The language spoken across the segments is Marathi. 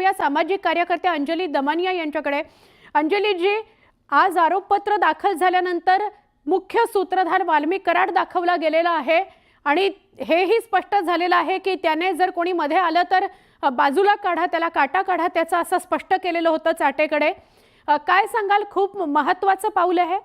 जाऊया सामाजिक कार्यकर्ते अंजली दमानिया यांच्याकडे। अंजली जी, आज आरोपपत्र दाखल झाल्यानंतर मुख्य सूत्रधार वाल्मिक कराड दाखवला गेलेला आहे आणि हेही स्पष्ट झालेलं आहे की त्याने जर कोणी मध्ये आलं तर बाजूला काढा, त्याला काटा काढा, त्याचं असं स्पष्ट केलेलं होतं चाटेकडे। काय सांगाल, खूप महत्त्वाचं पाऊल आहे?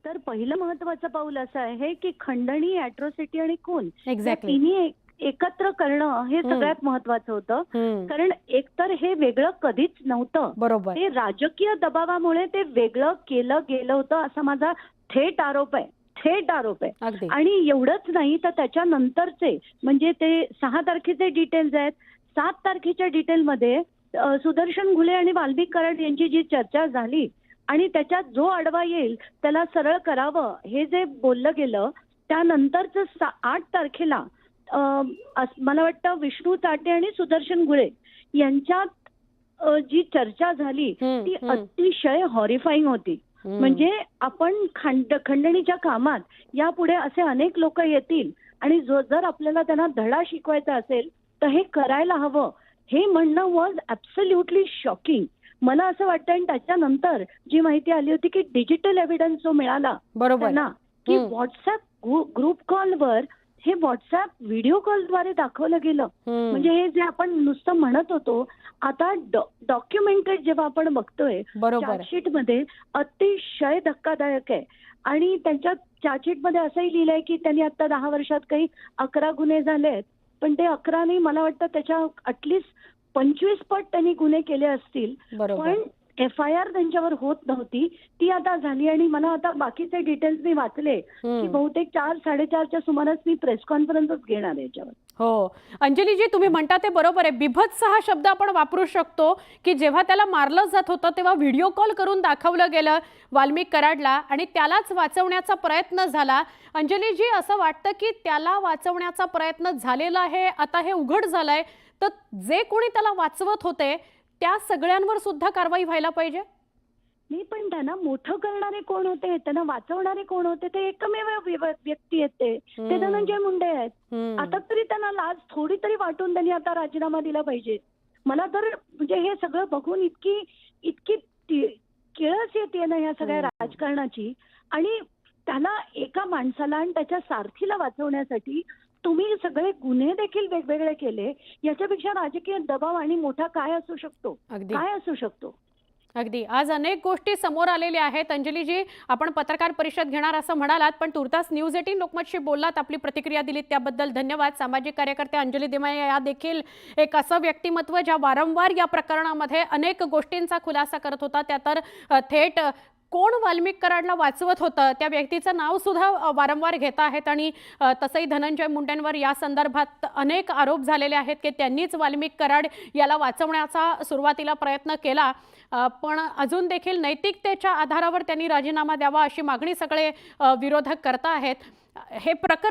तर पहिलं महत्त्वाचं पाऊल असं आहे की खंडणी, ॲट्रॉसिटी आणि खून एक्झॅक्टली तिन्ही एकत्र करणं हे सगळ्यात महत्त्वाचं होतं। कारण एकतर हे वेगळं कधीच नव्हतं, बरोबर, ते राजकीय दबावामुळे ते वेगळं केलं गेलं होतं असा माझा थेट आरोप आहे, थेट आरोप आहे। आणि एवढंच नाही तर त्याच्यानंतरचे म्हणजे ते 6 तारखेचे डिटेल्स आहेत, 7 तारखेच्या डिटेलमध्ये सुदर्शन घुले आणि वाल्मिक कराड यांची जी चर्चा झाली आणि त्याच्यात जो आडवा येईल त्याला सरळ करावं हे जे बोललं गेलं, त्यानंतरच 8 तारखेला मला वाटतं विष्णू चाटे आणि सुदर्शन घुले यांच्यात जी चर्चा झाली ती अतिशय हॉरिफाईंग होती। म्हणजे आपण खंडणीच्या कामात यापुढे असे अनेक लोक येतील आणि जर आपल्याला त्यांना धडा शिकवायचा असेल तर हे करायला हवं, हे म्हणणं वॉज ॲब्सोल्युटली शॉकिंग। मला असं वाटतं आणि त्याच्यानंतर जी माहिती आली होती की डिजिटल एव्हिडन्स जो मिळाला त्यांना की व्हॉट्सअप ग्रुप कॉलवर हे व्हॉट्सअप व्हिडिओ कॉलद्वारे दाखवलं गेलं। म्हणजे हे जे आपण नुसतं म्हणत होतो आता डॉक्युमेंटेड जेव्हा आपण बघतोय चार्जशीटमध्ये अतिशय धक्कादायक आहे। आणि त्यांच्या चार्जशीटमध्ये असंही लिहिलंय की त्यांनी आता 10 वर्षात काही 11 गुन्हे झाले आहेत, पण ते 11 नाही, मला वाटतं त्याच्या ॲटलिस्ट 25 पट त्यांनी गुन्हे केले असतील, पण FIR त्यांच्यावर होत नव्हती, ती आता झाली। आणि मला आता बाकीचे डिटेल्स मी वाचले की बहुतेक 4-4:30च्या सुमारास मी प्रेस कॉन्फरन्सच घेणार आहे याच्यावर। हो अंजली जी, तुम्ही म्हणता ते बरोबर आहे। बिभत्स हा शब्द आपण वापरू शकतो की जेव्हा त्याला मारलं जात होतं तेव्हा व्हिडिओ कॉल करून दाखवलं गेलं वाल्मिक कराडला आणि त्यालाच वाचवण्याचा प्रयत्न झाला। अंजली जी, असं वाटतं की त्याला वाचवण्याचा प्रयत्न झालेला आहे, आता हे उघड झालंय, तर जे कोणी त्याला वाचवत होते त्या सगळ्यांवर सुद्धा कारवाई व्हायला पाहिजे। नाही, पण त्यांना मोठं करणारे कोण होते, त्यांना वाचवणारे कोण होते? ते एकमेव व्यक्ती आहेत, ते धनंजय मुंडे आहेत। आता तरी त्यांना लाज थोडी तरी वाटून त्यांनी आता राजीनामा दिला पाहिजे। मला तर म्हणजे हे सगळं बघून इतकी इतकी किळस येते ना या सगळ्या राजकारणाची। आणि त्याला एका माणसाला आणि त्याच्या सारथीला वाचवण्यासाठी तुम्ही सगळे गुन्हे देखील वेगवेगळे केले, याच्यापेक्षा राजकीय दबाव आणि मोठा काय असू शकतो, काय असू शकतो? अगदी आज अनेक गोष्टी समोर आलेल्या आहेत। अंजली जी, आपण पत्रकार परिषद घेणार असं म्हणालात, पण तुर्तास न्यूज 18 लोकमतशी बोललात, आपली प्रतिक्रिया दिलीत त्याबद्दल धन्यवाद। सामाजिक कार्यकर्ते अंजली दमानिया या देखील एक असं व्यक्तिमत्व ज्या वारंवार या प्रकरणामध्ये अनेक गोष्टींचा खुलासा करत होता, त्या तर थेट कोण वाल्मिक कराडला वाचवत होतं त्या व्यक्तीचं नाव सुद्धा वारंवार घेत आहेत। आणि तसंही धनंजय मुंडेंवर या संदर्भात अनेक आरोप झालेले आहेत की त्यांनीच वाल्मिक कराड याला वाचवण्याचा सुरुवातीला प्रयत्न केला, पण अजून देखील नैतिकतेच्या आधारावर त्यांनी राजीनामा द्यावा अशी मागणी सगळे विरोधक करत आहेत। हे प्रकरण